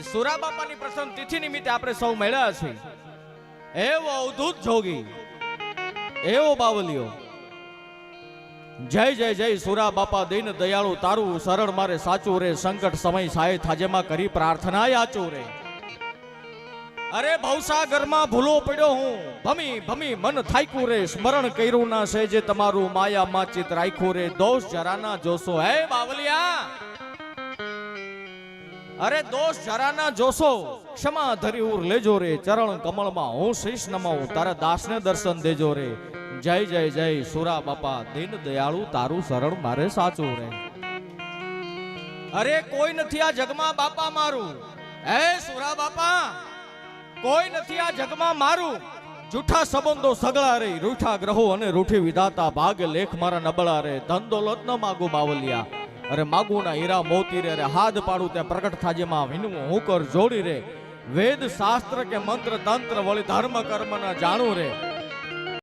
સુરા બાપાની પ્રસન્ન તિથિ નિમિત્તે આપણે સૌ મળ્યા છીએ. એવો અવધૂત જોગી, એવો બાવલિયો. જય જય જય સુરા બાપા દીન દયાળુ તારું શરણ મારે સાચું રે, સંકટ સમય સાય થાજેમાં કરી પ્રાર્થના આચું રે. અરે ભવસાગરમાં ભૂલો પડ્યો હું, ભમી ભમી મન થાક્યું રે, સ્મરણ કર્યું ના સેજે તમારું માયા માં ચિત રાખ્યું રે, દોષ જરાના જોશો. હે બાવલિયા, અરે દોષ જરાના જોશો, ક્ષમા ધરી ઉર લેજો રે, ચરણ કમળમાં હું શીશ નમાઉં, તારા દાસને દર્શન દેજો રે. જય જય જય સુરા બાપા દીન દયાળુ તારું શરણ મારે સાચું રે. અરે કોઈ નથી આ જગમાં બાપા મારું, હે સુરા બાપા કોઈ નથી આ જગમાં મારું. જૂઠા સંબંધો સગળા રે, રૂઠા ગ્રહો અને રૂઠી વિધાતા, ભાગ લેખ મારા નબળા રે, ધન દોલત ન માગું બાવલિયા. અરે માગું ના હીરા મોતી રે, હાથ પાડું ત્યાં પ્રગટ થાજેમાં વિનવું હું કર જોડી રે. વેદ શાસ્ત્ર કે મંત્ર તંત્ર વળી ધર્મ કર્મ ના જાણું રે,